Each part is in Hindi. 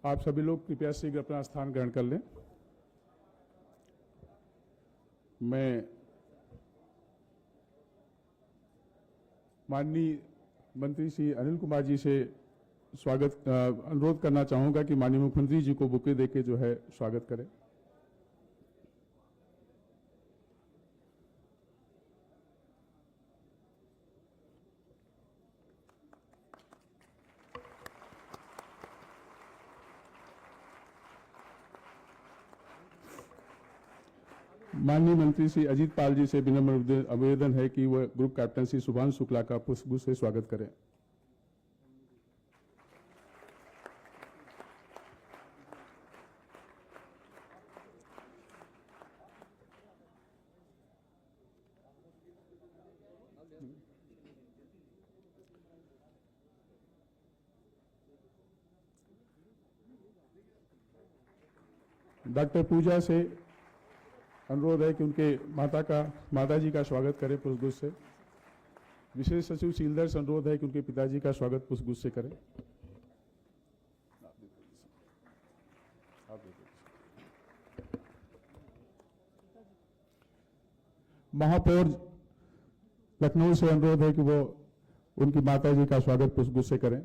आप सभी लोग कृपया शीघ्र अपना स्थान ग्रहण कर लें। मैं माननीय मंत्री श्री अनिल कुमार जी से अनुरोध करना चाहूंगा कि माननीय मुख्यमंत्री जी को बुके देके जो है स्वागत करें। माननीय मंत्री श्री अजीत पाल जी से विनम्र आवेदन है कि वह ग्रुप कैप्टन श्री शुभांशु शुक्ला का पुष्पगुच्छ से स्वागत करें। डॉक्टर पूजा से अनुरोध है कि उनके माता जी का स्वागत करें पुष्पगुच्छ से। विशेष सचिव सीलदर से अनुरोध है कि उनके पिताजी का स्वागत पुष्पगुच्छ से करें। महापौर लखनऊ से अनुरोध है कि वो उनकी माता जी का स्वागत पुष्पगुच्छ से करें।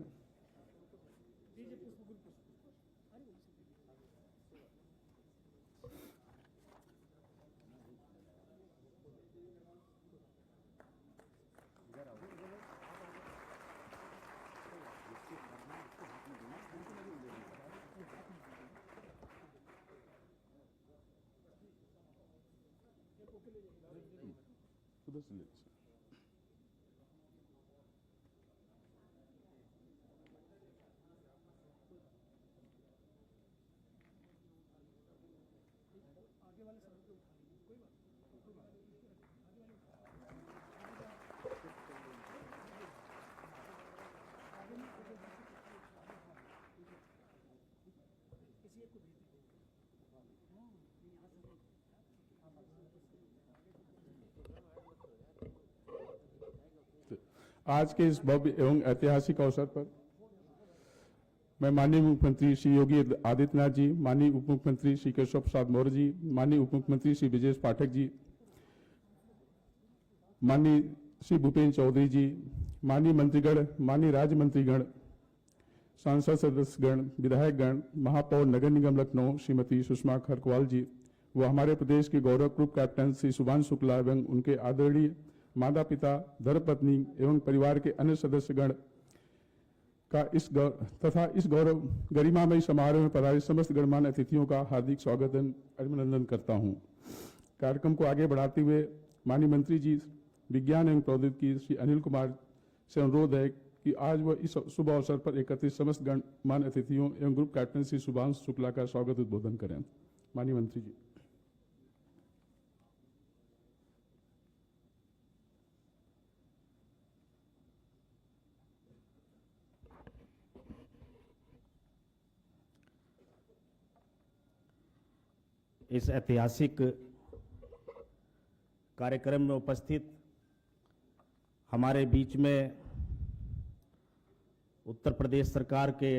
आज के इस भव्य एवं ऐतिहासिक अवसर पर मैं माननीय मुख्यमंत्री श्री योगी आदित्यनाथ जी, माननीय उप मुख्यमंत्री श्री केशव प्रसाद मौर्य जी, माननीय उप मुख्यमंत्री श्री ब्रजेश पाठक जी, माननीय श्री भूपेन्द्र चौधरी जी, माननीय मंत्रीगण, माननीय राज्य मंत्रीगण, सांसद सदस्यगण, विधायकगण, महापौर नगर निगम लखनऊ श्रीमती सुषमा खरकवाल जी व हमारे प्रदेश के गौरव ग्रुप कैप्टन श्री शुभांशु शुक्ला एवं उनके आदरणीय माता पिता, धर्मपत्नी एवं परिवार के अन्य सदस्यगण का इस गौरव गरिमामयी समारोह में पधारे समस्त गणमान्य अतिथियों का हार्दिक स्वागत एवं अभिनंदन करता हूं। कार्यक्रम को आगे बढ़ाते हुए माननीय मंत्री जी विज्ञान एवं प्रौद्योगिकी श्री अनिल कुमार से अनुरोध है कि आज वह इस शुभ अवसर पर एकत्रित समस्त गणमान्य अतिथियों एवं ग्रुप कैप्टन श्री शुभांशु शुक्ला का स्वागत उद्बोधन करें। माननीय मंत्री जी। इस ऐतिहासिक कार्यक्रम में उपस्थित हमारे बीच में उत्तर प्रदेश सरकार के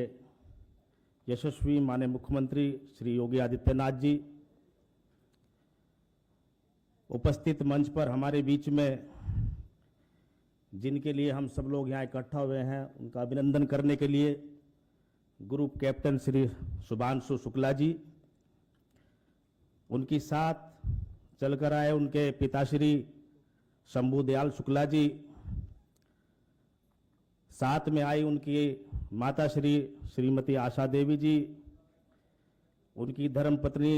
यशस्वी माननीय मुख्यमंत्री श्री योगी आदित्यनाथ जी, उपस्थित मंच पर हमारे बीच में जिनके लिए हम सब लोग यहाँ इकट्ठा हुए हैं, उनका अभिनंदन करने के लिए ग्रुप कैप्टन श्री शुभांशु शुक्ला जी, उनकी साथ चलकर आए उनके पिताश्री शंभू दयाल शुक्ला जी, साथ में आई उनकी माताश्री श्रीमती आशा देवी जी, उनकी धर्मपत्नी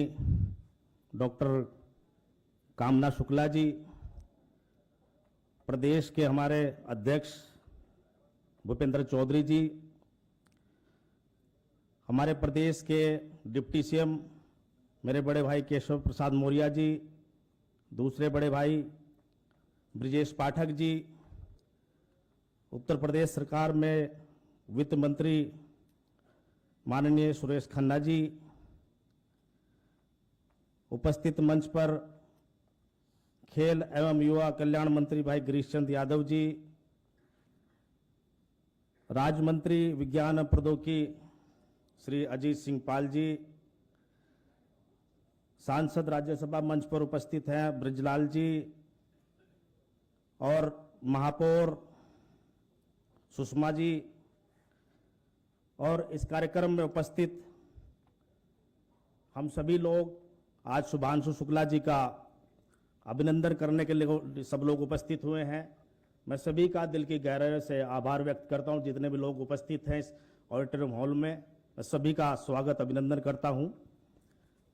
डॉक्टर कामना शुक्ला जी, प्रदेश के हमारे अध्यक्ष भूपेंद्र चौधरी जी, हमारे प्रदेश के डिप्टी सीएम मेरे बड़े भाई केशव प्रसाद मौर्य जी, दूसरे बड़े भाई ब्रजेश पाठक जी, उत्तर प्रदेश सरकार में वित्त मंत्री माननीय सुरेश खन्ना जी, उपस्थित मंच पर खेल एवं युवा कल्याण मंत्री भाई गिरीश चंद यादव जी, राज्य मंत्री विज्ञान प्रौद्योगिकी श्री अजीत सिंह पाल जी, सांसद राज्यसभा मंच पर उपस्थित हैं ब्रजलाल जी और महापौर सुषमा जी, और इस कार्यक्रम में उपस्थित हम सभी लोग आज शुभांशु शुक्ला जी का अभिनंदन करने के लिए सब लोग उपस्थित हुए हैं। मैं सभी का दिल की गहराई से आभार व्यक्त करता हूं। जितने भी लोग उपस्थित हैं इस ऑडिटोरियम हॉल में, मैं सभी का स्वागत अभिनंदन करता हूं।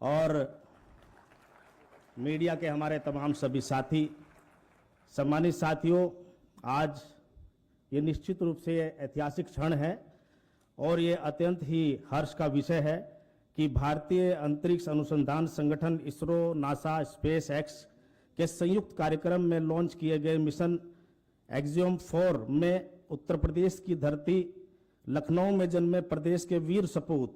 और मीडिया के हमारे तमाम सभी साथी, सम्मानित साथियों, आज ये निश्चित रूप से ऐतिहासिक क्षण है और ये अत्यंत ही हर्ष का विषय है कि भारतीय अंतरिक्ष अनुसंधान संगठन इसरो, नासा, स्पेस एक्स के संयुक्त कार्यक्रम में लॉन्च किए गए मिशन एक्जियोम 4 में उत्तर प्रदेश की धरती लखनऊ में जन्मे प्रदेश के वीर सपूत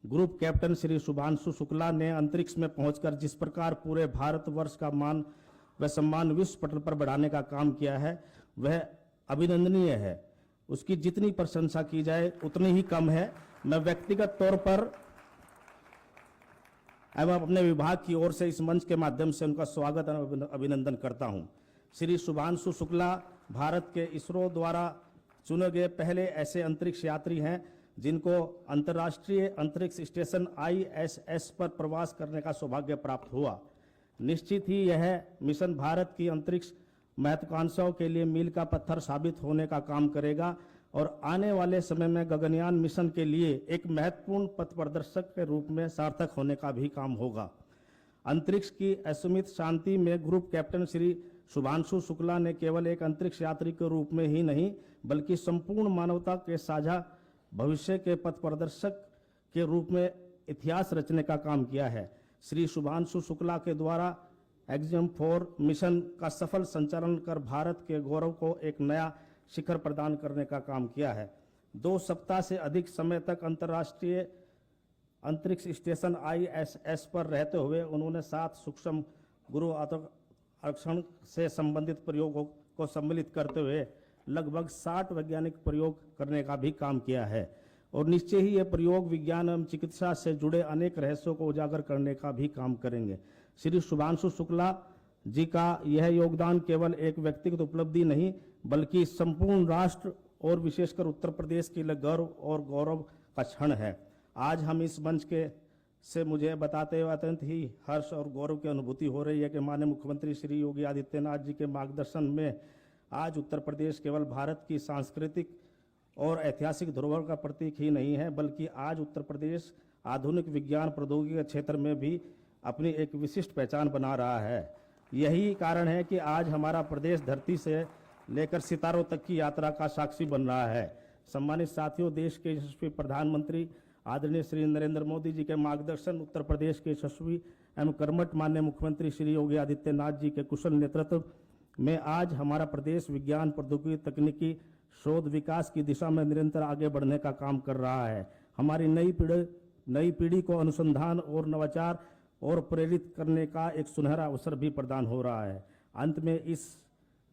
ग्रुप कैप्टन श्री शुभांशु शुक्ला ने अंतरिक्ष में पहुंचकर जिस प्रकार पूरे भारतवर्ष का मान व सम्मान विश्व पटल पर बढ़ाने का काम किया है, वह अभिनंदनीय है। उसकी जितनी प्रशंसा की जाए उतनी ही कम है। मैं व्यक्तिगत तौर पर एवं अपने विभाग की ओर से इस मंच के माध्यम से उनका स्वागत और अभिनंदन करता हूं। श्री शुभांशु शुक्ला भारत के इसरो द्वारा चुने गए पहले ऐसे अंतरिक्ष यात्री हैं जिनको अंतर्राष्ट्रीय अंतरिक्ष स्टेशन ISS पर प्रवास करने का सौभाग्य प्राप्त हुआ। निश्चित ही यह मिशन भारत की अंतरिक्ष महत्वाकांक्षाओं के लिए मील का पत्थर साबित होने का काम करेगा और आने वाले समय में गगनयान मिशन के लिए एक महत्वपूर्ण पथ प्रदर्शक के रूप में सार्थक होने का भी काम होगा। अंतरिक्ष की असीमित शांति में ग्रुप कैप्टन श्री शुभांशु शुक्ला ने केवल एक अंतरिक्ष यात्री के रूप में ही नहीं, बल्कि संपूर्ण मानवता के साझा भविष्य के पथ प्रदर्शक के रूप में इतिहास रचने का काम किया है। श्री शुभांशु शुक्ला के द्वारा एक्जियोम 4 मिशन का सफल संचालन कर भारत के गौरव को एक नया शिखर प्रदान करने का काम किया है। 2 सप्ताह से अधिक समय तक अंतर्राष्ट्रीय अंतरिक्ष स्टेशन ISS पर रहते हुए उन्होंने 7 सूक्ष्म गुरुत्वाकर्षण से संबंधित प्रयोगों को सम्मिलित करते हुए लगभग 60 वैज्ञानिक प्रयोग करने का भी काम किया है और निश्चय ही ये प्रयोग विज्ञान एवं चिकित्सा से जुड़े अनेक रहस्यों को उजागर करने का भी काम करेंगे। श्री शुभांशु शुक्ला जी का यह योगदान केवल एक व्यक्तिगत उपलब्धि नहीं, बल्कि संपूर्ण राष्ट्र और विशेषकर उत्तर प्रदेश के लिए गर्व और गौरव का क्षण है। आज हम इस मंच के से मुझे बताते हुए अत्यंत ही हर्ष और गौरव की अनुभूति हो रही है कि माननीय मुख्यमंत्री श्री योगी आदित्यनाथ जी के मार्गदर्शन में आज उत्तर प्रदेश केवल भारत की सांस्कृतिक और ऐतिहासिक धरोहर का प्रतीक ही नहीं है, बल्कि आज उत्तर प्रदेश आधुनिक विज्ञान प्रौद्योगिकी के क्षेत्र में भी अपनी एक विशिष्ट पहचान बना रहा है। यही कारण है कि आज हमारा प्रदेश धरती से लेकर सितारों तक की यात्रा का साक्षी बन रहा है। सम्मानित साथियों, देश के यशस्वी प्रधानमंत्री आदरणीय श्री नरेंद्र मोदी जी के मार्गदर्शन, उत्तर प्रदेश के यशस्वी एवं कर्मठ माननीय मुख्यमंत्री श्री योगी आदित्यनाथ जी के कुशल नेतृत्व में आज हमारा प्रदेश विज्ञान प्रौद्योगिकी तकनीकी शोध विकास की दिशा में निरंतर आगे बढ़ने का काम कर रहा है। हमारी नई पीढ़ी को अनुसंधान और नवाचार और प्रेरित करने का एक सुनहरा अवसर भी प्रदान हो रहा है। अंत में इस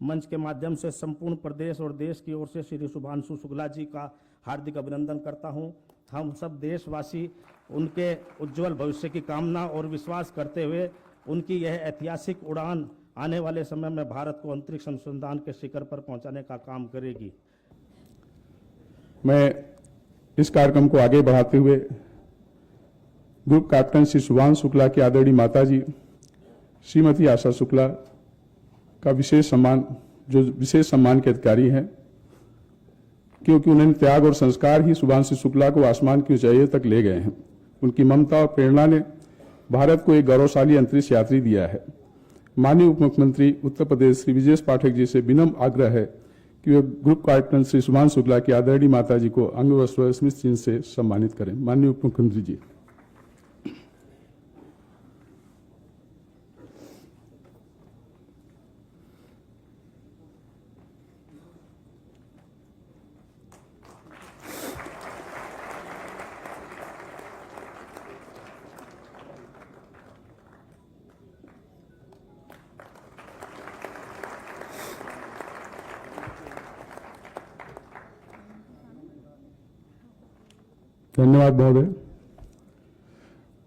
मंच के माध्यम से संपूर्ण प्रदेश और देश की ओर से श्री शुभांशु शुक्ला जी का हार्दिक अभिनंदन करता हूं। हम सब देशवासी उनके उज्जवल भविष्य की कामना और विश्वास करते हुए उनकी यह ऐतिहासिक उड़ान आने वाले समय में भारत को अंतरिक्ष अनुसंधान के शिखर पर पहुंचाने का काम करेगी। मैं इस कार्यक्रम को आगे बढ़ाते हुए ग्रुप कैप्टन श्री शुभांशु शुक्ला की आदरणीय माता जी श्रीमती आशा शुक्ला का विशेष सम्मान के अधिकारी हैं, क्योंकि उन्होंने त्याग और संस्कार ही शुभांशु शुक्ला को आसमान की ऊंचाइयों तक ले गए हैं। उनकी ममता और प्रेरणा ने भारत को एक गौरवशाली अंतरिक्ष यात्री दिया है। माननीय उप मुख्यमंत्री उत्तर प्रदेश श्री ब्रजेश पाठक जी से विनम्र आग्रह है कि वे ग्रुप कैप्टन श्री शुभांशु शुक्ला की आदरणीय माता जी को अंग वस्त्र स्मृति चिन्ह से सम्मानित करें। माननीय उप मुख्यमंत्री जी। धन्यवाद महोदय।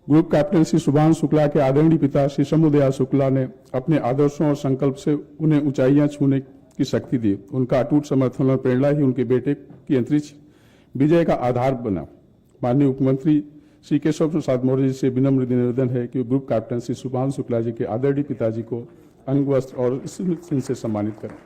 ग्रुप कैप्टन श्री शुभांशु शुक्ला के आदरणीय पिता श्री शंभुदयाल शुक्ला ने अपने आदर्शों और संकल्प से उन्हें ऊंचाइयां छूने की शक्ति दी। उनका अटूट समर्थन और प्रेरणा ही उनके बेटे की अंतरिक्ष विजय का आधार बना। माननीय मुख्यमंत्री श्री केशव प्रसाद मौर्य जी से विनम्र निवेदन है कि ग्रुप कैप्टन श्री शुभांशु शुक्ला जी के आदरणीय पिताजी को अंग वस्त्र और स्मृति चिन्ह से सम्मानित करें।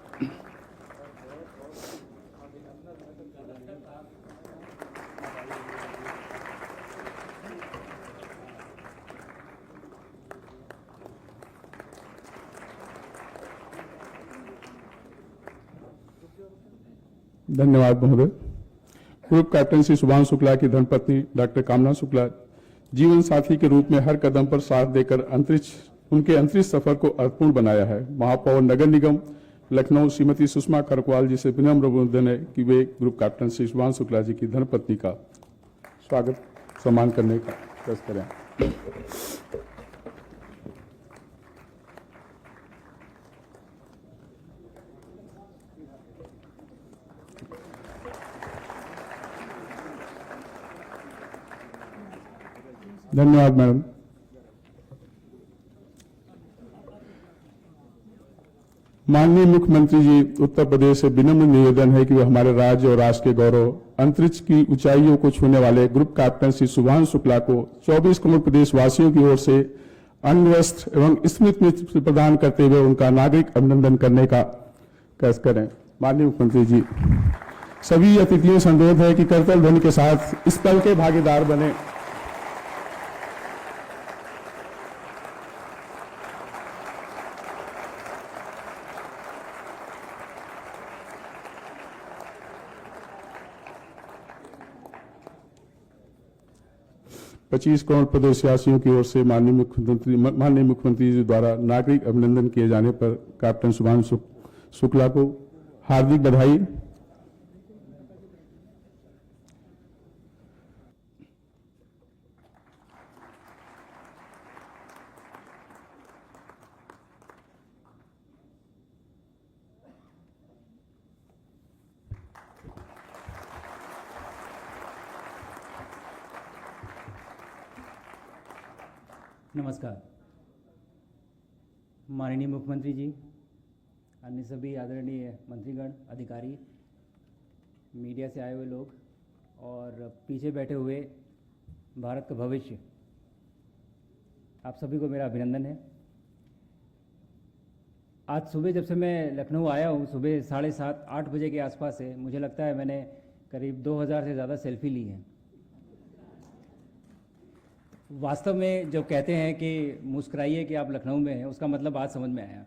धन्यवाद महोदय। ग्रुप कैप्टन श्री शुभांशु शुक्ला की धर्मपत्नी डॉक्टर कामना शुक्ला जीवन साथी के रूप में हर कदम पर साथ देकर उनके अंतरिक्ष सफर को अर्थपूर्ण बनाया है। महापौर नगर निगम लखनऊ श्रीमती सुषमा खरकवाल जी से विनम्र निवेदन है कि वे ग्रुप कैप्टन श्री शुभांशु शुक्ला जी की धर्मपत्नी का स्वागत सम्मान करने का प्रयास करें। धन्यवाद मैडम। माननीय मुख्यमंत्री जी, उत्तर प्रदेश से विनम्र निवेदन है कि वे हमारे राज्य और राष्ट्र के गौरव अंतरिक्ष की ऊंचाइयों को छूने वाले ग्रुप कैप्टन श्री शुभांशु शुक्ला को 24 करोड़ प्रदेशवासियों की ओर से अंग वस्त्र एवं स्मृति प्रदान करते हुए उनका नागरिक अभिनंदन करने का प्रयास करें। माननीय मुख्यमंत्री जी, सभी अतिथियों से अनुरोध है कि करतल ध्वनि के साथ इस पल के भागीदार बने। पच्चीस करोड़ प्रदेशवासियों की ओर से माननीय मुख्यमंत्री जी द्वारा नागरिक अभिनंदन किए जाने पर कैप्टन शुभांशु शुक्ला को हार्दिक बधाई। नमस्कार। माननीय मुख्यमंत्री जी, अन्य सभी आदरणीय मंत्रीगण, अधिकारी, मीडिया से आए हुए लोग और पीछे बैठे हुए भारत का भविष्य, आप सभी को मेरा अभिनंदन है। आज सुबह जब से मैं लखनऊ आया हूँ, सुबह 7:30 8 बजे के आसपास से, मुझे लगता है मैंने करीब 2000 से ज़्यादा सेल्फी ली हैं। वास्तव में जब कहते हैं कि मुस्कुराइए कि आप लखनऊ में हैं, उसका मतलब आज समझ में आया।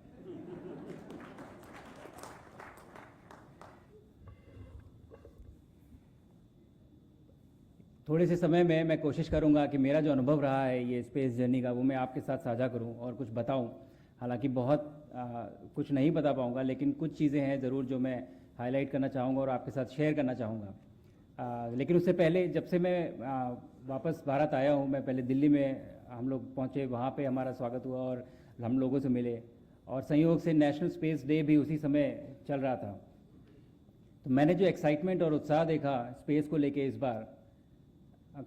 थोड़े से समय में मैं कोशिश करूंगा कि मेरा जो अनुभव रहा है ये स्पेस जर्नी का, वो मैं आपके साथ साझा करूं और कुछ बताऊं। हालांकि बहुत कुछ नहीं बता पाऊंगा, लेकिन कुछ चीज़ें हैं ज़रूर जो मैं हाईलाइट करना चाहूँगा और आपके साथ शेयर करना चाहूँगा। लेकिन उससे पहले, जब से मैं वापस भारत आया हूँ, मैं पहले दिल्ली में हम लोग पहुँचे, वहाँ पे हमारा स्वागत हुआ और हम लोगों से मिले, और संयोग से नेशनल स्पेस डे भी उसी समय चल रहा था। तो मैंने जो एक्साइटमेंट और उत्साह देखा स्पेस को लेके इस बार,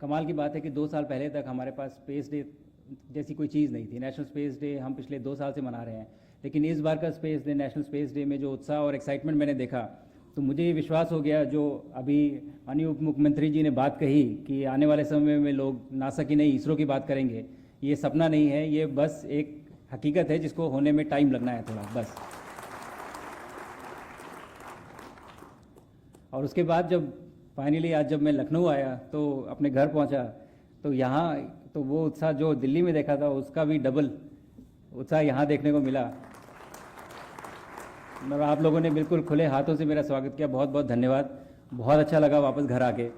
कमाल की बात है कि 2 साल पहले तक हमारे पास स्पेस डे जैसी कोई चीज़ नहीं थी। नेशनल स्पेस डे हम पिछले 2 साल से मना रहे हैं, लेकिन इस बार का space day, national space day में जो उत्साह और एक्साइटमेंट मैंने देखा, तो मुझे ये विश्वास हो गया, जो अभी माननीय उप मुख्यमंत्री जी ने बात कही कि आने वाले समय में लोग नासा की नहीं इसरो की बात करेंगे, ये सपना नहीं है, ये बस एक हकीकत है जिसको होने में टाइम लगना है थोड़ा, बस। और उसके बाद जब फाइनली आज जब मैं लखनऊ आया तो अपने घर पहुंचा, तो यहाँ तो वो उत्साह जो दिल्ली में देखा था उसका भी डबल उत्साह यहाँ देखने को मिला। और आप लोगों ने बिल्कुल खुले हाथों से मेरा स्वागत किया, बहुत बहुत धन्यवाद। बहुत अच्छा लगा वापस घर आके।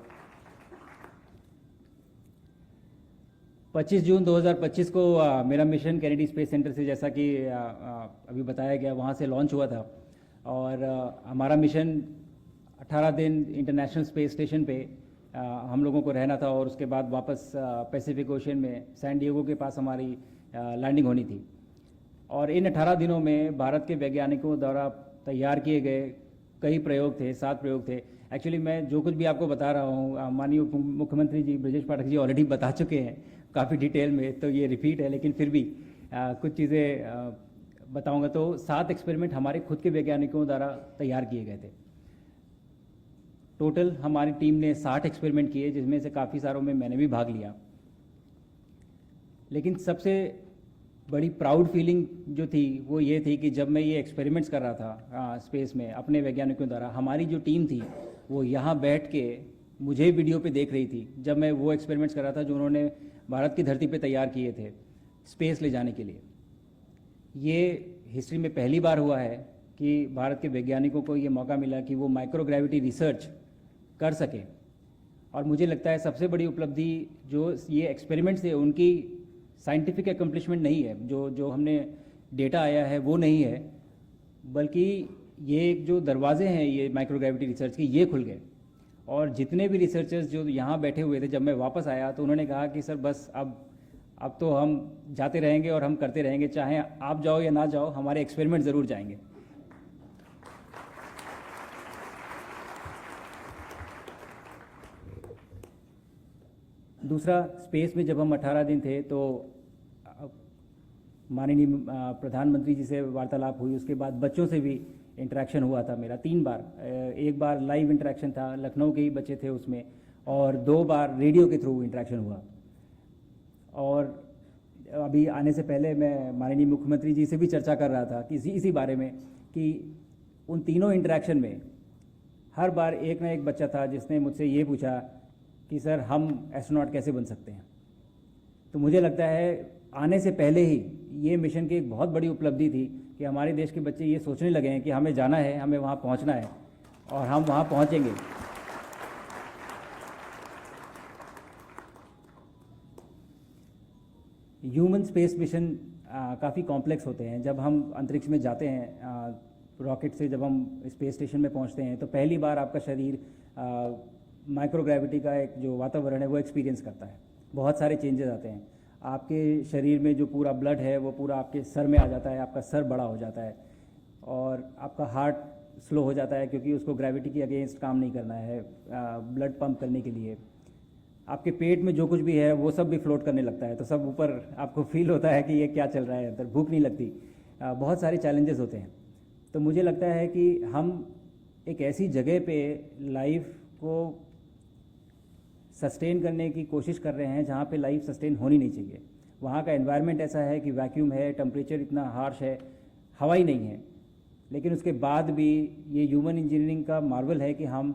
25 जून 2025 को मेरा मिशन कैनेडी स्पेस सेंटर से, जैसा कि अभी बताया गया, वहाँ से लॉन्च हुआ था। और हमारा मिशन 18 दिन इंटरनेशनल स्पेस स्टेशन पे हम लोगों को रहना था, और उसके बाद वापस पैसिफिक ओशन में सैन डिएगो के पास हमारी लैंडिंग होनी थी। और इन 18 दिनों में भारत के वैज्ञानिकों द्वारा तैयार किए गए कई प्रयोग थे, 7 प्रयोग थे। एक्चुअली मैं जो कुछ भी आपको बता रहा हूँ माननीय उप मुख्यमंत्री जी ब्रजेश पाठक जी ऑलरेडी बता चुके हैं काफ़ी डिटेल में, तो ये रिपीट है, लेकिन फिर भी कुछ चीज़ें बताऊंगा। तो 7 एक्सपेरिमेंट हमारे खुद के वैज्ञानिकों द्वारा तैयार किए गए थे। टोटल हमारी टीम ने 60 एक्सपेरिमेंट किए, जिसमें से काफ़ी सारों में मैंने भी भाग लिया। लेकिन सबसे बड़ी प्राउड फीलिंग जो थी वो ये थी कि जब मैं ये एक्सपेरिमेंट्स कर रहा था स्पेस में अपने वैज्ञानिकों द्वारा, हमारी जो टीम थी वो यहाँ बैठ के मुझे वीडियो पे देख रही थी जब मैं वो एक्सपेरिमेंट्स कर रहा था जो उन्होंने भारत की धरती पे तैयार किए थे स्पेस ले जाने के लिए। ये हिस्ट्री में पहली बार हुआ है कि भारत के वैज्ञानिकों को ये मौका मिला कि वो माइक्रोग्रेविटी रिसर्च कर सके। और मुझे लगता है सबसे बड़ी उपलब्धि जो ये एक्सपेरिमेंट्स थे उनकी साइंटिफिक अकम्पलिशमेंट नहीं है, जो हमने डेटा आया है वो नहीं है, बल्कि ये जो दरवाजे हैं ये माइक्रोग्रेविटी रिसर्च के, ये खुल गए। और जितने भी रिसर्चर्स जो यहाँ बैठे हुए थे, जब मैं वापस आया तो उन्होंने कहा कि सर बस अब तो हम जाते रहेंगे और हम करते रहेंगे, चाहे आप जाओ या ना जाओ, हमारे एक्सपेरिमेंट ज़रूर जाएंगे। दूसरा, स्पेस में जब हम 18 दिन थे तो माननीय प्रधानमंत्री जी से वार्तालाप हुई, उसके बाद बच्चों से भी इंटरेक्शन हुआ था मेरा 3 बार। एक बार लाइव इंटरेक्शन था, लखनऊ के ही बच्चे थे उसमें, और 2 बार रेडियो के थ्रू इंटरेक्शन हुआ। और अभी आने से पहले मैं माननीय मुख्यमंत्री जी से भी चर्चा कर रहा था कि इसी बारे में कि उन तीनों इंटरेक्शन में हर बार एक ना एक बच्चा था जिसने मुझसे ये पूछा कि सर हम एस्ट्रोनॉट कैसे बन सकते हैं। तो मुझे लगता है आने से पहले ही ये मिशन की एक बहुत बड़ी उपलब्धि थी कि हमारे देश के बच्चे ये सोचने लगे हैं कि हमें जाना है, हमें वहाँ पहुँचना है और हम वहाँ पहुँचेंगे। ह्यूमन स्पेस मिशन काफ़ी कॉम्प्लेक्स होते हैं। जब हम अंतरिक्ष में जाते हैं रॉकेट से, जब हम स्पेस स्टेशन में पहुंचते हैं तो पहली बार आपका शरीर माइक्रोग्रेविटी का एक जो वातावरण है वो एक्सपीरियंस करता है। बहुत सारे चेंजेस आते हैं। आपके शरीर में जो पूरा ब्लड है वो पूरा आपके सर में आ जाता है, आपका सर बड़ा हो जाता है और आपका हार्ट स्लो हो जाता है क्योंकि उसको ग्रेविटी के अगेंस्ट काम नहीं करना है ब्लड पंप करने के लिए। आपके पेट में जो कुछ भी है वो सब भी फ्लोट करने लगता है, तो सब ऊपर आपको फील होता है कि ये क्या चल रहा है अंदर, भूख नहीं लगती। बहुत सारे चैलेंजेस होते हैं। तो मुझे लगता है कि हम एक ऐसी जगह पे लाइफ को सस्टेन करने की कोशिश कर रहे हैं जहाँ पे लाइफ सस्टेन होनी नहीं चाहिए। वहाँ का एनवायरनमेंट ऐसा है कि वैक्यूम है, टेम्परेचर इतना हार्श है, हवा ही नहीं है, लेकिन उसके बाद भी ये ह्यूमन इंजीनियरिंग का मार्वल है कि हम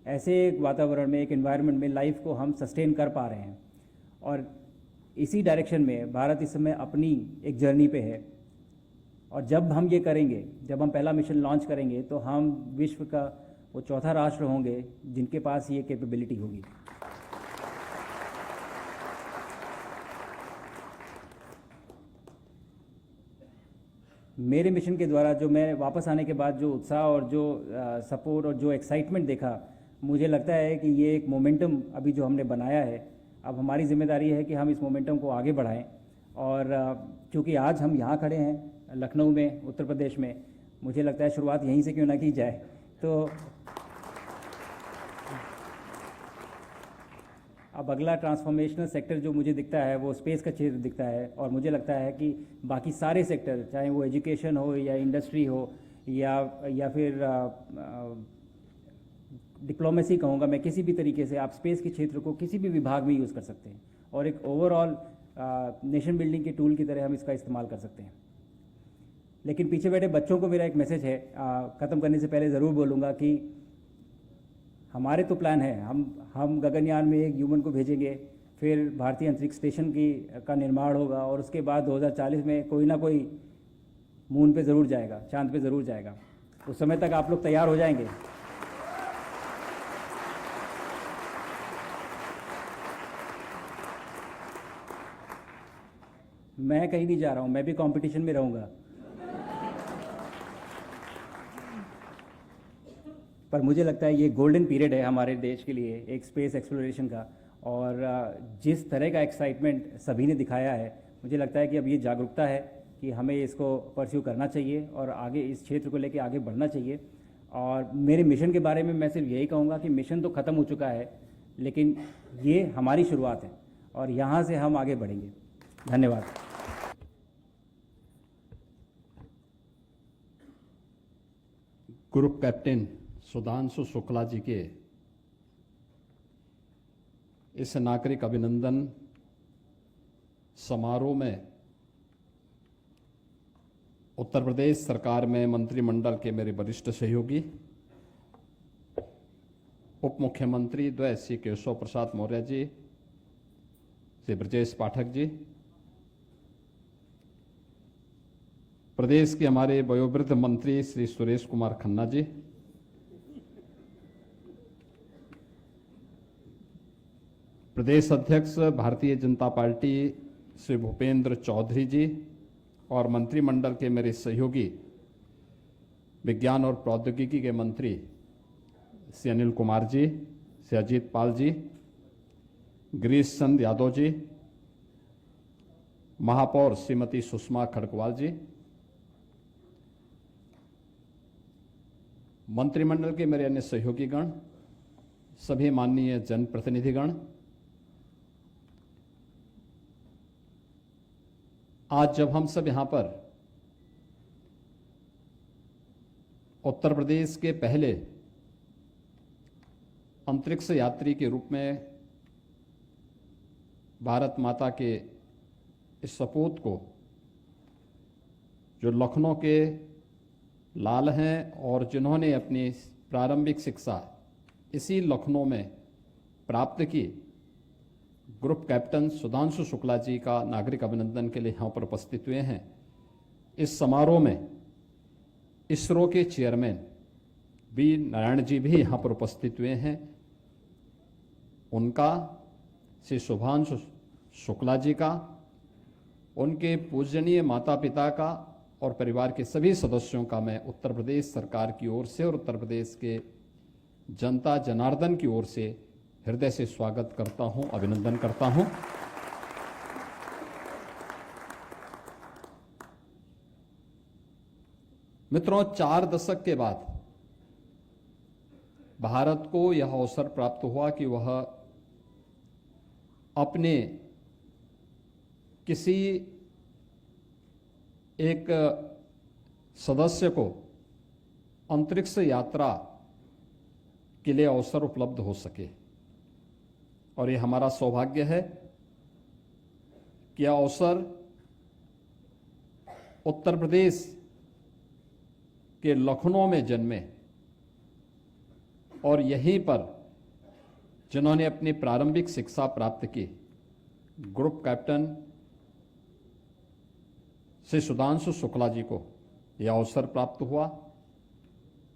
ऐसे एक वातावरण में, एक एनवायरनमेंट में लाइफ को हम सस्टेन कर पा रहे हैं। और इसी डायरेक्शन में भारत इस समय अपनी एक जर्नी पे है। और जब हम ये करेंगे, जब हम पहला मिशन लॉन्च करेंगे, तो हम विश्व का वो चौथा राष्ट्र होंगे जिनके पास ये कैपेबिलिटी होगी। मेरे मिशन के द्वारा जो मैं वापस आने के बाद जो उत्साह और जो सपोर्ट और जो एक्साइटमेंट देखा, मुझे लगता है कि ये एक मोमेंटम अभी जो हमने बनाया है, अब हमारी जिम्मेदारी है कि हम इस मोमेंटम को आगे बढ़ाएं। और चूँकि आज हम यहाँ खड़े हैं लखनऊ में, उत्तर प्रदेश में, मुझे लगता है शुरुआत यहीं से क्यों ना की जाए। तो अब अगला ट्रांसफॉर्मेशनल सेक्टर जो मुझे दिखता है वो स्पेस का क्षेत्र दिखता है। और मुझे लगता है कि बाकी सारे सेक्टर, चाहे वो एजुकेशन हो या इंडस्ट्री हो या फिर डिप्लोमेसी कहूँगा मैं, किसी भी तरीके से आप स्पेस के क्षेत्र को किसी भी विभाग में यूज़ कर सकते हैं और एक ओवरऑल नेशन बिल्डिंग के टूल की तरह हम इसका इस्तेमाल कर सकते हैं। लेकिन पीछे बैठे बच्चों को मेरा एक मैसेज है, ख़त्म करने से पहले ज़रूर बोलूँगा कि हमारे तो प्लान है, हम गगनयान में एक ह्यूमन को भेजेंगे, फिर भारतीय अंतरिक्ष स्टेशन का निर्माण होगा और उसके बाद 2040 में कोई ना कोई मून पे ज़रूर जाएगा, चांद पे ज़रूर जाएगा। उस समय तक आप लोग तैयार हो जाएंगे। मैं कहीं नहीं जा रहा हूँ, मैं भी कंपटीशन में रहूँगा। पर मुझे लगता है ये गोल्डन पीरियड है हमारे देश के लिए एक स्पेस एक्सप्लोरेशन का। और जिस तरह का एक्साइटमेंट सभी ने दिखाया है, मुझे लगता है कि अब ये जागरूकता है कि हमें इसको परस्यू करना चाहिए और आगे इस क्षेत्र को लेके आगे बढ़ना चाहिए। और मेरे मिशन के बारे में मैं सिर्फ यही कहूँगा कि मिशन तो ख़त्म हो चुका है, लेकिन ये हमारी शुरुआत है और यहाँ से हम आगे बढ़ेंगे। धन्यवाद। ग्रुप कैप्टन सुधांशु शुक्ला जी के इस नागरिक अभिनंदन समारोह में उत्तर प्रदेश सरकार में मंत्रिमंडल के मेरे वरिष्ठ सहयोगी, उप मुख्यमंत्री द्वय श्री केशव प्रसाद मौर्य जी, श्री ब्रजेश पाठक जी, प्रदेश के हमारे वयोवृद्ध मंत्री श्री सुरेश कुमार खन्ना जी, प्रदेश अध्यक्ष भारतीय जनता पार्टी श्री भूपेंद्र चौधरी जी और मंत्रिमंडल के मेरे सहयोगी विज्ञान और प्रौद्योगिकी के मंत्री श्री अनिल कुमार जी, श्री अजीत पाल जी, गिरीश चंद यादव जी, महापौर श्रीमती सुषमा खड़गवाल जी, मंत्रिमंडल के मेरे अन्य सहयोगीगण, सभी माननीय जनप्रतिनिधिगण, आज जब हम सब यहां पर उत्तर प्रदेश के पहले अंतरिक्ष यात्री के रूप में भारत माता के इस सपूत को, जो लखनऊ के लाल हैं और जिन्होंने अपनी प्रारंभिक शिक्षा इसी लखनऊ में प्राप्त की, ग्रुप कैप्टन सुधांशु शुक्ला जी का नागरिक अभिनंदन के लिए यहाँ पर उपस्थित हुए हैं। इस समारोह में इसरो के चेयरमैन बी नारायण जी भी यहाँ पर उपस्थित हुए हैं। उनका, श्री शुभांशु शुक्ला जी का, उनके पूजनीय माता पिता का और परिवार के सभी सदस्यों का मैं उत्तर प्रदेश सरकार की ओर से और उत्तर प्रदेश के जनता जनार्दन की ओर से हृदय से स्वागत करता हूं, अभिनंदन करता हूं। मित्रों, 4 दशक के बाद भारत को यह अवसर प्राप्त हुआ कि वह अपने किसी एक सदस्य को अंतरिक्ष यात्रा के लिए अवसर उपलब्ध हो सके, और ये हमारा सौभाग्य है कि यह अवसर उत्तर प्रदेश के लखनऊ में जन्मे और यहीं पर जिन्होंने अपनी प्रारंभिक शिक्षा प्राप्त की, ग्रुप कैप्टन श्री सुधांशु शुक्ला जी को यह अवसर प्राप्त हुआ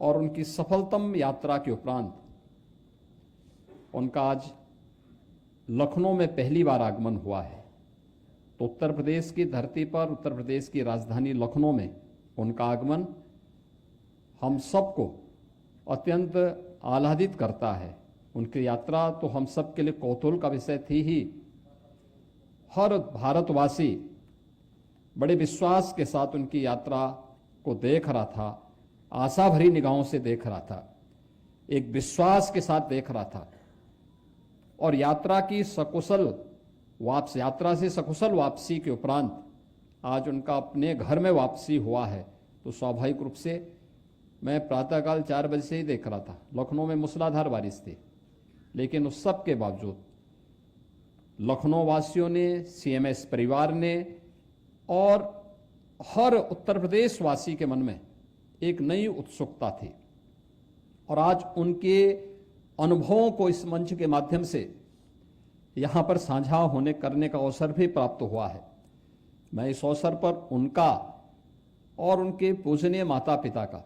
और उनकी सफलतम यात्रा के उपरांत उनका आज लखनऊ में पहली बार आगमन हुआ है। तो उत्तर प्रदेश की धरती पर, उत्तर प्रदेश की राजधानी लखनऊ में उनका आगमन हम सबको अत्यंत आह्लादित करता है। उनकी यात्रा तो हम सब के लिए कौतूहल का विषय थी ही। हर भारतवासी बड़े विश्वास के साथ उनकी यात्रा को देख रहा था, आशा भरी निगाहों से देख रहा था, एक विश्वास के साथ देख रहा था। और यात्रा की सकुशल यात्रा से सकुशल वापसी के उपरांत आज उनका अपने घर में वापसी हुआ है। तो स्वाभाविक रूप से मैं प्रातःकाल 4 बजे से ही देख रहा था। लखनऊ में मूसलाधार बारिश थी, लेकिन उस सब के बावजूद लखनऊ वासियों ने, सीएमएस परिवार ने और हर उत्तर प्रदेश वासी के मन में एक नई उत्सुकता थी। और आज उनके अनुभवों को इस मंच के माध्यम से यहाँ पर साझा करने का अवसर भी प्राप्त हुआ है। मैं इस अवसर पर उनका और उनके पूजनीय माता पिता का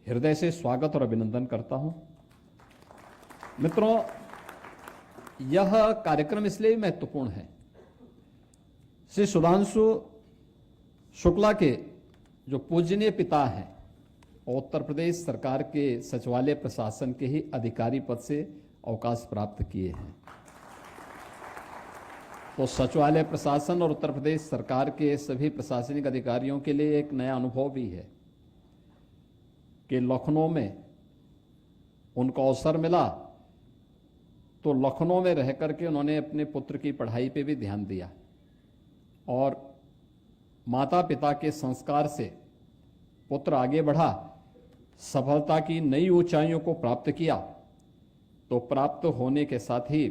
हृदय से स्वागत और अभिनंदन करता हूं। मित्रों, यह कार्यक्रम इसलिए महत्वपूर्ण है। श्री सुधांशु शुक्ला के जो पूजनीय पिता हैं, उत्तर प्रदेश सरकार के सचिवालय प्रशासन के ही अधिकारी पद से अवकाश प्राप्त किए हैं। तो सचिवालय प्रशासन और उत्तर प्रदेश सरकार के सभी प्रशासनिक अधिकारियों के लिए एक नया अनुभव भी है। कि लखनऊ में उनको अवसर मिला तो लखनऊ में रह करके उन्होंने अपने पुत्र की पढ़ाई पे भी ध्यान दिया और माता पिता के संस्कार से पुत्र आगे बढ़ा, सफलता की नई ऊंचाइयों को प्राप्त किया। तो प्राप्त होने के साथ ही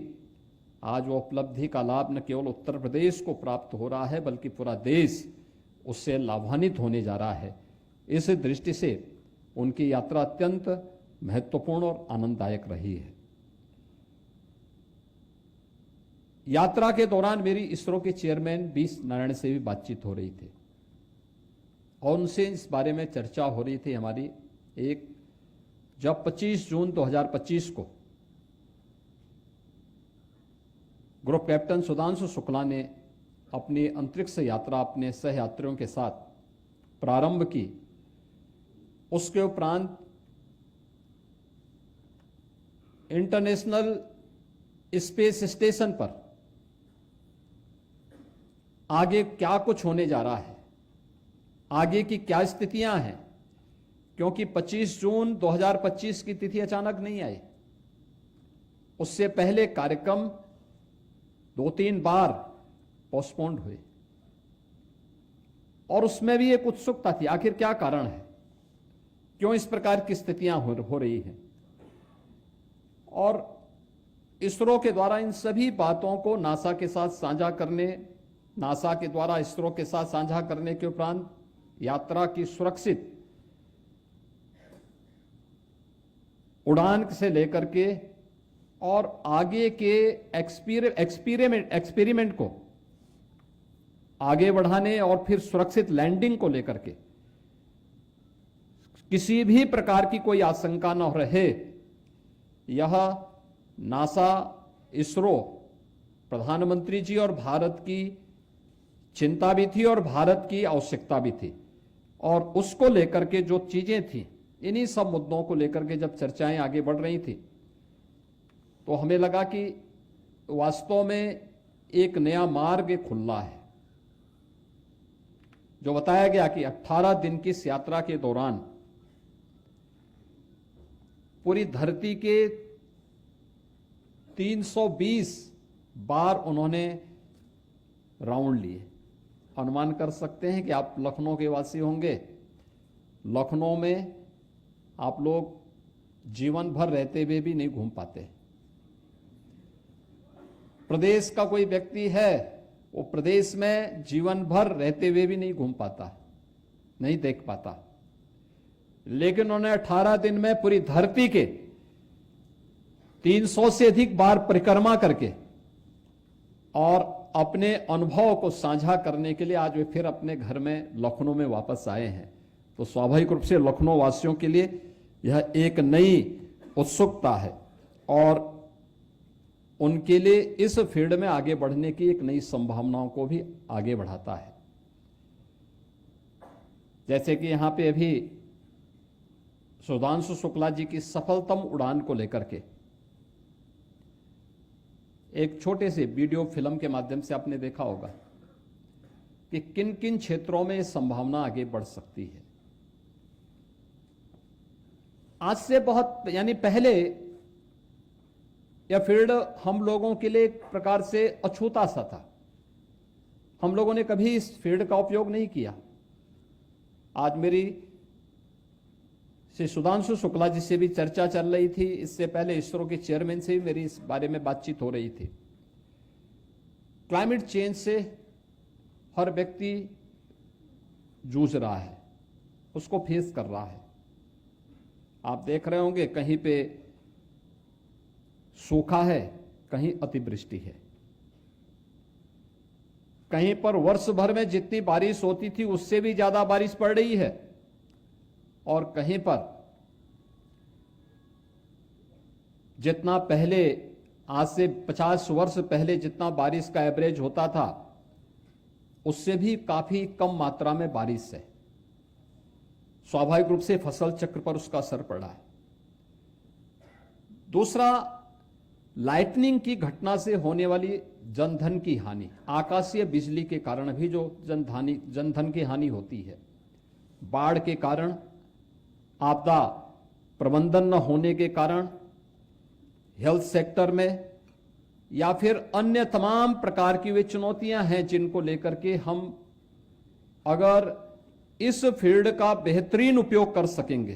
आज वो उपलब्धि का लाभ न केवल उत्तर प्रदेश को प्राप्त हो रहा है बल्कि पूरा देश उससे लाभान्वित होने जा रहा है। इस दृष्टि से उनकी यात्रा अत्यंत महत्वपूर्ण और आनंददायक रही है। यात्रा के दौरान मेरी इसरो के चेयरमैन बी नारायण से भी बातचीत हो रही थी और उनसे इस बारे में चर्चा हो रही थी हमारी। जब 25 जून 2025 को ग्रुप कैप्टन सुधांशु शुक्ला ने अपनी अंतरिक्ष यात्रा अपने सहयात्रियों के साथ प्रारंभ की, उसके उपरांत इंटरनेशनल स्पेस स्टेशन पर आगे क्या कुछ होने जा रहा है, आगे की क्या स्थितियां हैं, क्योंकि 25 जून 2025 की तिथि अचानक नहीं आई। उससे पहले कार्यक्रम 2-3 बार पोस्टपोन्ड हुए और उसमें भी एक उत्सुकता थी, आखिर क्या कारण है, क्यों इस प्रकार की स्थितियां हो रही हैं। और इसरो के द्वारा इन सभी बातों को नासा के साथ साझा करने, नासा के द्वारा इसरो के साथ साझा करने के उपरांत यात्रा की सुरक्षित उड़ान से लेकर के और आगे के एक्सपेरिमेंट को आगे बढ़ाने और फिर सुरक्षित लैंडिंग को लेकर के किसी भी प्रकार की कोई आशंका न रहे, यह नासा, इसरो, प्रधानमंत्री जी और भारत की चिंता भी थी और भारत की आवश्यकता भी थी। और उसको लेकर के जो चीजें थी, इन्हीं सब मुद्दों को लेकर के जब चर्चाएं आगे बढ़ रही थी तो हमें लगा कि वास्तव में एक नया मार्ग खुला है। जो बताया गया कि 18 दिन की इस यात्रा के दौरान पूरी धरती के 320 बार उन्होंने राउंड लिए। अनुमान कर सकते हैं कि आप लखनऊ के वासी होंगे, लखनऊ में आप लोग जीवन भर रहते हुए भी नहीं घूम पाते। प्रदेश का कोई व्यक्ति है, वो प्रदेश में जीवन भर रहते हुए भी नहीं घूम पाता, नहीं देख पाता, लेकिन उन्होंने 18 दिन में पूरी धरती के 300 से अधिक बार परिक्रमा करके और अपने अनुभव को साझा करने के लिए आज वे फिर अपने घर में लखनऊ में वापस आए हैं। तो स्वाभाविक रूप से लखनऊ वासियों के लिए यह एक नई उत्सुकता है और उनके लिए इस फील्ड में आगे बढ़ने की एक नई संभावनाओं को भी आगे बढ़ाता है। जैसे कि यहां पे अभी सुधांशु शुक्ला जी की सफलतम उड़ान को लेकर के एक छोटे से वीडियो फिल्म के माध्यम से आपने देखा होगा कि किन किन क्षेत्रों में संभावना आगे बढ़ सकती है। आज से बहुत पहले यह फील्ड हम लोगों के लिए एक प्रकार से अछूता सा था, हम लोगों ने कभी इस फील्ड का उपयोग नहीं किया। आज मेरी श्री सुधांशु शुक्ला जी से भी चर्चा चल रही थी, इससे पहले इसरो के चेयरमैन से भी मेरी इस बारे में बातचीत हो रही थी। क्लाइमेट चेंज से हर व्यक्ति जूझ रहा है, उसको फेस कर रहा है। आप देख रहे होंगे कहीं पे सूखा है, कहीं अतिवृष्टि है, कहीं पर वर्ष भर में जितनी बारिश होती थी उससे भी ज्यादा बारिश पड़ रही है और कहीं पर जितना पहले, आज से 50 वर्ष पहले जितना बारिश का एवरेज होता था उससे भी काफी कम मात्रा में बारिश है। स्वाभाविक रूप से फसल चक्र पर उसका असर पड़ा है। दूसरा, लाइटनिंग की घटना से होने वाली जनधन की हानि, आकाशीय बिजली के कारण भी जो जनधन की हानि होती है, बाढ़ के कारण आपदा प्रबंधन न होने के कारण हेल्थ सेक्टर में या फिर अन्य तमाम प्रकार की वे चुनौतियां हैं जिनको लेकर के हम अगर इस फील्ड का बेहतरीन उपयोग कर सकेंगे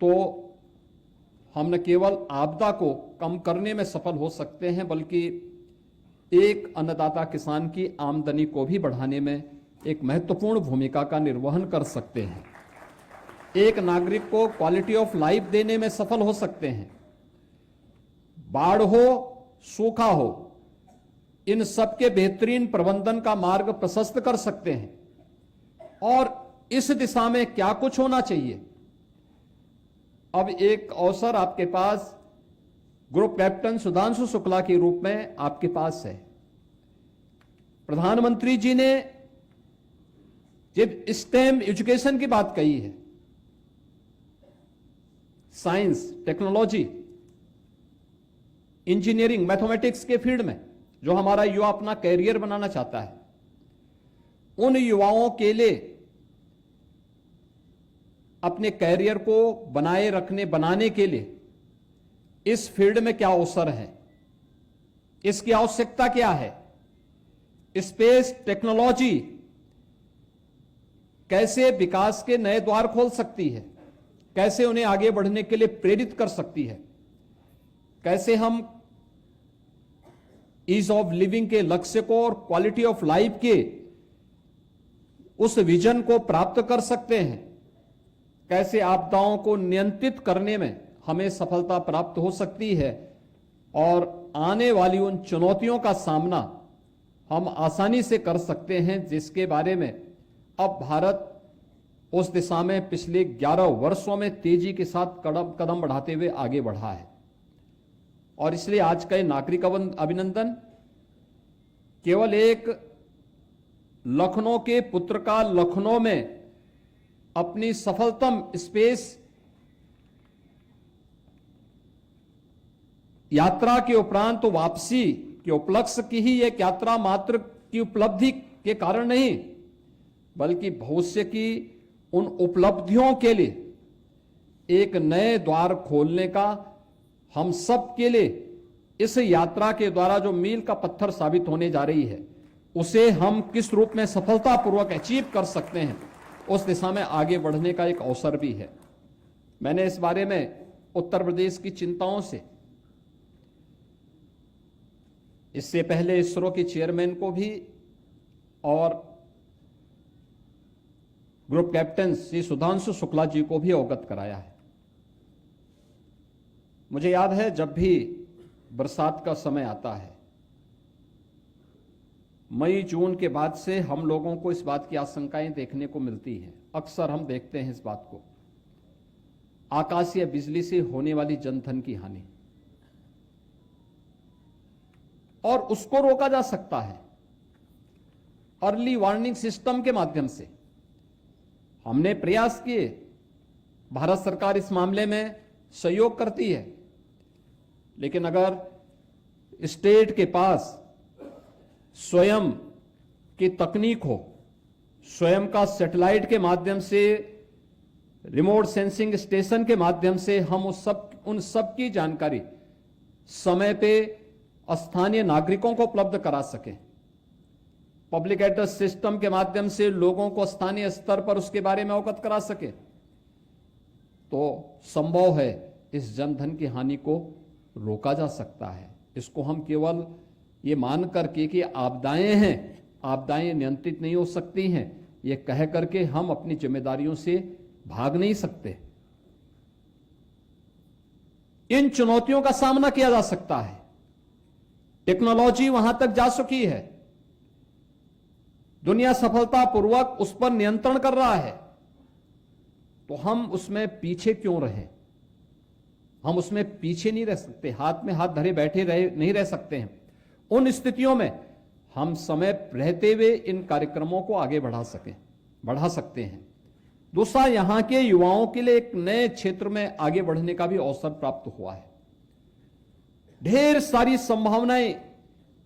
तो हम न केवल आपदा को कम करने में सफल हो सकते हैं बल्कि एक अन्नदाता किसान की आमदनी को भी बढ़ाने में एक महत्वपूर्ण भूमिका का निर्वहन कर सकते हैं, एक नागरिक को क्वालिटी ऑफ लाइफ देने में सफल हो सकते हैं। बाढ़ हो, सूखा हो, इन सबके बेहतरीन प्रबंधन का मार्ग प्रशस्त कर सकते हैं। और इस दिशा में क्या कुछ होना चाहिए, अब एक अवसर आपके पास ग्रुप कैप्टन सुधांशु शुक्ला के रूप में आपके पास है। प्रधानमंत्री जी ने जब स्टेम एजुकेशन की बात कही है, साइंस, टेक्नोलॉजी, इंजीनियरिंग, मैथमेटिक्स के फील्ड में जो हमारा युवा अपना कैरियर बनाना चाहता है, उन युवाओं के लिए अपने कैरियर को बनाने के लिए इस फील्ड में क्या अवसर है, इसकी आवश्यकता क्या है, स्पेस टेक्नोलॉजी कैसे विकास के नए द्वार खोल सकती है, कैसे उन्हें आगे बढ़ने के लिए प्रेरित कर सकती है, कैसे हम ईज ऑफ लिविंग के लक्ष्य को और क्वालिटी ऑफ लाइफ के उस विजन को प्राप्त कर सकते हैं, कैसे आपदाओं को नियंत्रित करने में हमें सफलता प्राप्त हो सकती है और आने वाली उन चुनौतियों का सामना हम आसानी से कर सकते हैं, जिसके बारे में अब भारत उस दिशा में पिछले 11 वर्षों में तेजी के साथ कदम बढ़ाते हुए आगे बढ़ा है। और इसलिए आज का ये नागरिक अभिनंदन केवल एक लखनऊ के पुत्र का लखनऊ में अपनी सफलतम स्पेस यात्रा के उपरांत तो वापसी के उपलक्ष्य की ही एक यात्रा मात्र की उपलब्धि के कारण नहीं, बल्कि भविष्य की उन उपलब्धियों के लिए एक नए द्वार खोलने का हम सब के लिए इस यात्रा के द्वारा जो मील का पत्थर साबित होने जा रही है, उसे हम किस रूप में सफलतापूर्वक अचीव कर सकते हैं, उस दिशा में आगे बढ़ने का एक अवसर भी है। मैंने इस बारे में उत्तर प्रदेश की चिंताओं से इससे पहले इसरो के चेयरमैन को भी और ग्रुप कैप्टन श्री सुधांशु शुक्ला जी को भी अवगत कराया है। मुझे याद है जब भी बरसात का समय आता है, मई जून के बाद से हम लोगों को इस बात की आशंकाएं देखने को मिलती हैं। अक्सर हम देखते हैं इस बात को, आकाशीय बिजली से होने वाली जनधन की हानि, और उसको रोका जा सकता है अर्ली वार्निंग सिस्टम के माध्यम से। हमने प्रयास किए, भारत सरकार इस मामले में सहयोग करती है, लेकिन अगर स्टेट के पास स्वयं की तकनीक हो, स्वयं का सैटेलाइट के माध्यम से, रिमोट सेंसिंग स्टेशन के माध्यम से हम उन सब की जानकारी समय पे स्थानीय नागरिकों को उपलब्ध करा सकें, पब्लिक एड्रेस सिस्टम के माध्यम से लोगों को स्थानीय स्तर पर उसके बारे में अवगत करा सके, तो संभव है इस जनधन की हानि को रोका जा सकता है। इसको हम केवल ये मान करके कि आपदाएं हैं, आपदाएं नियंत्रित नहीं हो सकती हैं, ये कह करके हम अपनी जिम्मेदारियों से भाग नहीं सकते। इन चुनौतियों का सामना किया जा सकता है। टेक्नोलॉजी वहां तक जा चुकी है, दुनिया सफलतापूर्वक उस पर नियंत्रण कर रहा है, तो हम उसमें पीछे क्यों रहें? हम उसमें पीछे नहीं रह सकते, हाथ में हाथ धरे बैठे नहीं रह सकते हैं। उन स्थितियों में हम समय रहते हुए इन कार्यक्रमों को आगे बढ़ा सकते हैं। दूसरा, यहां के युवाओं के लिए एक नए क्षेत्र में आगे बढ़ने का भी अवसर प्राप्त हुआ है। ढेर सारी संभावनाएं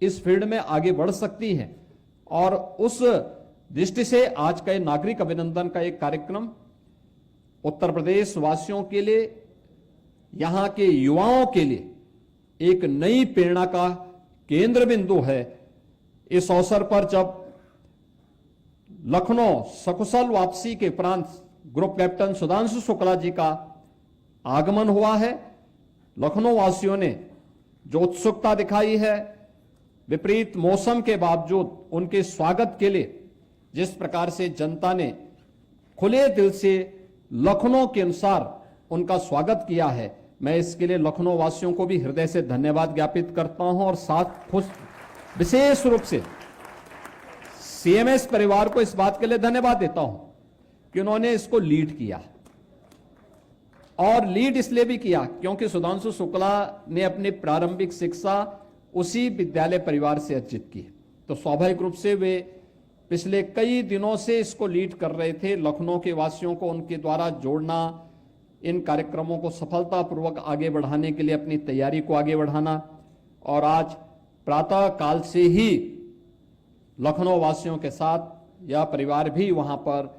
इस फील्ड में आगे बढ़ सकती हैं, और उस दृष्टि से आज का नागरिक अभिनंदन का एक कार्यक्रम उत्तर प्रदेश वासियों के लिए, यहां के युवाओं के लिए एक नई प्रेरणा का केंद्र बिंदु है। इस अवसर पर जब लखनऊ सकुशल वापसी के उपरांत ग्रुप कैप्टन सुधांशु शुक्ला जी का आगमन हुआ है, लखनऊ वासियों ने जो उत्सुकता दिखाई है, विपरीत मौसम के बावजूद उनके स्वागत के लिए जिस प्रकार से जनता ने खुले दिल से लखनऊ के अनुसार उनका स्वागत किया है, मैं इसके लिए लखनऊ वासियों को भी हृदय से धन्यवाद ज्ञापित करता हूं और साथ खुश विशेष रूप से सीएमएस परिवार को इस बात के लिए धन्यवाद देता हूं कि उन्होंने इसको लीड किया। और लीड इसलिए भी किया क्योंकि सुधांशु शुक्ला ने अपनी प्रारंभिक शिक्षा उसी विद्यालय परिवार से अर्जित की, तो स्वाभाविक रूप से वे पिछले कई दिनों से इसको लीड कर रहे थे। लखनऊ के वासियों को उनके द्वारा जोड़ना, इन कार्यक्रमों को सफलतापूर्वक आगे बढ़ाने के लिए अपनी तैयारी को आगे बढ़ाना, और आज प्रातः काल से ही लखनऊ वासियों के साथ यह परिवार भी वहां पर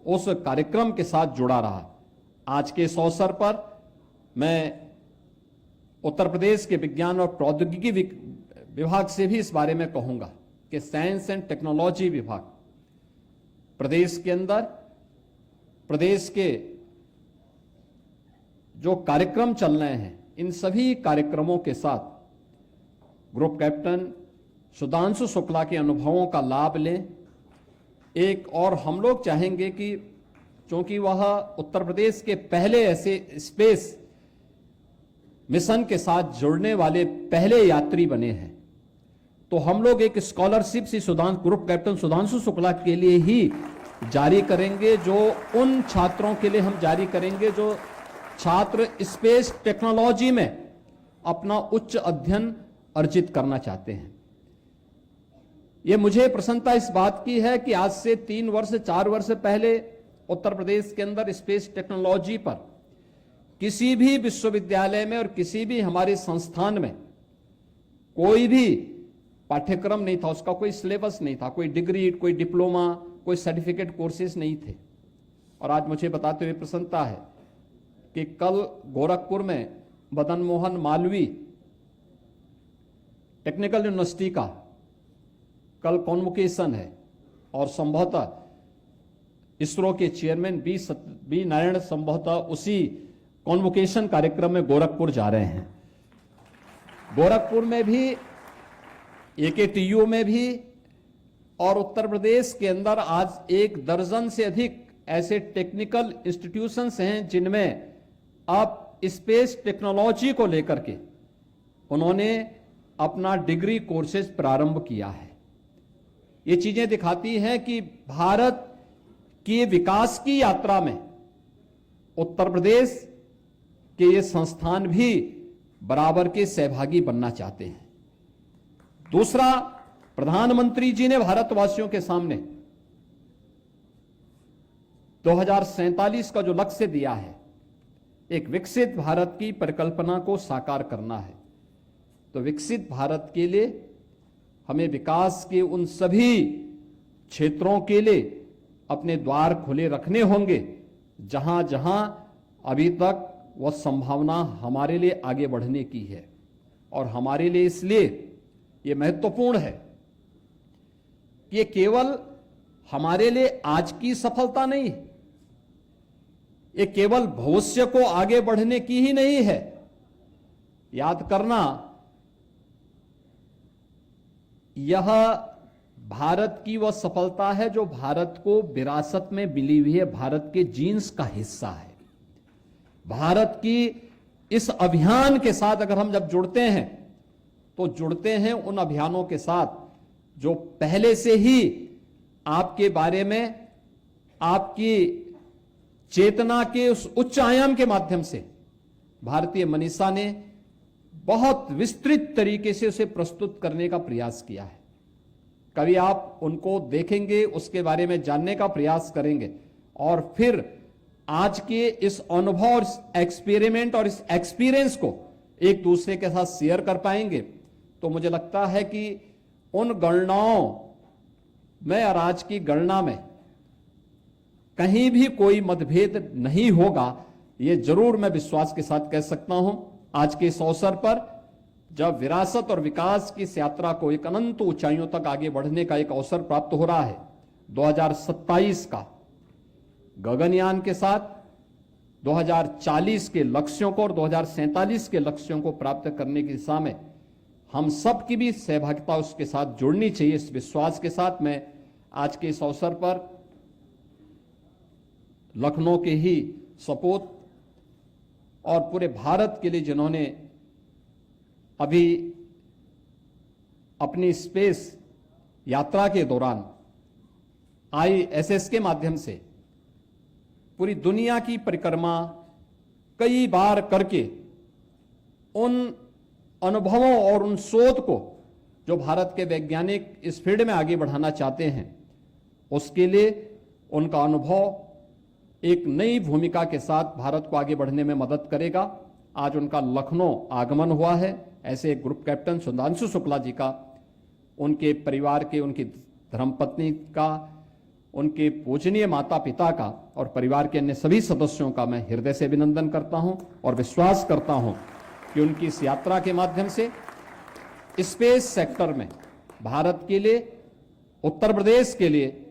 उस कार्यक्रम के साथ जुड़ा रहा। आज के इस अवसर पर मैं उत्तर प्रदेश के विज्ञान और प्रौद्योगिकी विभाग से भी इस बारे में कहूंगा कि साइंस एंड टेक्नोलॉजी विभाग प्रदेश के अंदर, प्रदेश के जो कार्यक्रम चल रहे हैं, इन सभी कार्यक्रमों के साथ ग्रुप कैप्टन सुधांशु शुक्ला के अनुभवों का लाभ लें। एक और हम लोग चाहेंगे कि क्योंकि वह उत्तर प्रदेश के पहले ऐसे स्पेस मिशन के साथ जुड़ने वाले पहले यात्री बने हैं, तो हम लोग एक स्कॉलरशिप सी ग्रुप कैप्टन सुधांशु शुक्ला के लिए ही जारी करेंगे, जो उन छात्रों के लिए हम जारी करेंगे जो छात्र स्पेस टेक्नोलॉजी में अपना उच्च अध्ययन अर्जित करना चाहते हैं। यह मुझे प्रसन्नता इस बात की है कि आज से 3 वर्ष 4 वर्ष पहले उत्तर प्रदेश के अंदर स्पेस टेक्नोलॉजी पर किसी भी विश्वविद्यालय में और किसी भी हमारे संस्थान में कोई भी पाठ्यक्रम नहीं था, उसका कोई सिलेबस नहीं था, कोई डिग्री, कोई डिप्लोमा, कोई सर्टिफिकेट कोर्सेज नहीं थे। और आज मुझे बताते हुए प्रसन्नता है कि कल गोरखपुर में मदन मोहन मालवीय टेक्निकल यूनिवर्सिटी का कल कॉन्वोकेशन है और संभवतः इसरो के चेयरमैन बी नारायण संभवतः उसी कॉन्वोकेशन कार्यक्रम में गोरखपुर जा रहे हैं। गोरखपुर में भी, एकेटीयू में भी, और उत्तर प्रदेश के अंदर आज 1 दर्जन से अधिक ऐसे टेक्निकल इंस्टीट्यूशंस हैं जिनमें अब स्पेस टेक्नोलॉजी को लेकर के उन्होंने अपना डिग्री कोर्सेज प्रारंभ किया है। ये चीजें दिखाती हैं कि भारत की विकास की यात्रा में उत्तर प्रदेश के ये संस्थान भी बराबर के सहभागी बनना चाहते हैं। दूसरा, प्रधानमंत्री जी ने भारतवासियों के सामने 2047 का जो लक्ष्य दिया है, एक विकसित भारत की परिकल्पना को साकार करना है, तो विकसित भारत के लिए हमें विकास के उन सभी क्षेत्रों के लिए अपने द्वार खुले रखने होंगे जहां जहां अभी तक वह संभावना हमारे लिए आगे बढ़ने की है। और हमारे लिए इसलिए यह महत्वपूर्ण है कि ये केवल हमारे लिए आज की सफलता नहीं है, ये केवल भविष्य को आगे बढ़ने की ही नहीं है। याद करना, यह भारत की वह सफलता है जो भारत को विरासत में मिली हुई है, भारत के जीन्स का हिस्सा है। भारत की इस अभियान के साथ अगर हम जब जुड़ते हैं तो जुड़ते हैं उन अभियानों के साथ जो पहले से ही आपके बारे में, आपकी चेतना के उस उच्च आयाम के माध्यम से भारतीय मनीषा ने बहुत विस्तृत तरीके से उसे प्रस्तुत करने का प्रयास किया है। कभी आप उनको देखेंगे, उसके बारे में जानने का प्रयास करेंगे और फिर आज के इस अनुभव और इस एक्सपेरिमेंट और इस एक्सपीरियंस को एक दूसरे के साथ शेयर कर पाएंगे, तो मुझे लगता है कि उन गणनाओं में और आज की गणना में कहीं भी कोई मतभेद नहीं होगा, ये जरूर मैं विश्वास के साथ कह सकता हूं। आज के इस अवसर पर जब विरासत और विकास की इस यात्रा को एक अनंत ऊंचाइयों तक आगे बढ़ने का एक अवसर प्राप्त हो रहा है, 2027 का गगनयान के साथ 2040 के लक्ष्यों को और 2047 के लक्ष्यों को प्राप्त करने की दिशा में हम सब की भी सहभागिता उसके साथ जुड़नी चाहिए। इस विश्वास के साथ मैं आज के इस अवसर पर लखनऊ के ही सपूत और पूरे भारत के लिए जिन्होंने अभी अपनी स्पेस यात्रा के दौरान ISS के माध्यम से पूरी दुनिया की परिक्रमा कई बार करके उन अनुभवों और उन शोध को जो भारत के वैज्ञानिक इस फील्ड में आगे बढ़ाना चाहते हैं, उसके लिए उनका अनुभव एक नई भूमिका के साथ भारत को आगे बढ़ने में मदद करेगा। आज उनका लखनऊ आगमन हुआ है। ऐसे एक ग्रुप कैप्टन सुधांशु शुक्ला जी का, उनके परिवार के, उनकी धर्मपत्नी का, उनके पूजनीय माता पिता का और परिवार के अन्य सभी सदस्यों का मैं हृदय से अभिनंदन करता हूं और विश्वास करता हूं कि उनकी इस यात्रा के माध्यम से स्पेस सेक्टर में भारत के लिए, उत्तर प्रदेश के लिए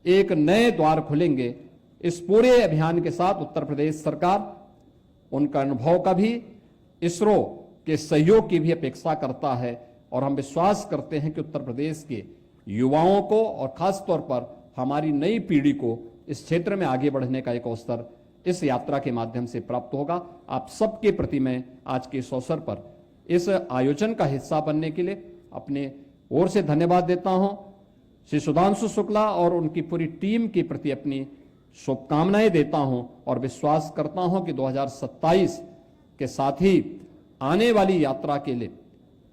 एक नए द्वार खुलेंगे। इस पूरे अभियान के साथ उत्तर प्रदेश सरकार उनका अनुभव का भी, इसरो के सहयोग की भी अपेक्षा करता है और हम विश्वास करते हैं कि उत्तर प्रदेश के युवाओं को और खास तौर पर हमारी नई पीढ़ी को इस क्षेत्र में आगे बढ़ने का एक अवसर इस यात्रा के माध्यम से प्राप्त होगा। आप सबके प्रति मैं आज के इस अवसर पर इस आयोजन का हिस्सा बनने के लिए अपने ओर से धन्यवाद देता हूं। श्री सुधांशु शुक्ला और उनकी पूरी टीम के प्रति अपनी शुभकामनाएं देता हूं और विश्वास करता हूं कि 2027 के साथ ही आने वाली यात्रा के लिए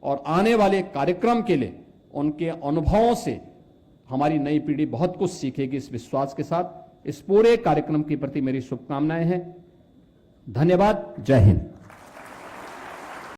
और आने वाले कार्यक्रम के लिए उनके अनुभवों से हमारी नई पीढ़ी बहुत कुछ सीखेगी। इस विश्वास के साथ इस पूरे कार्यक्रम के प्रति मेरी शुभकामनाएं हैं। धन्यवाद। जय हिंद।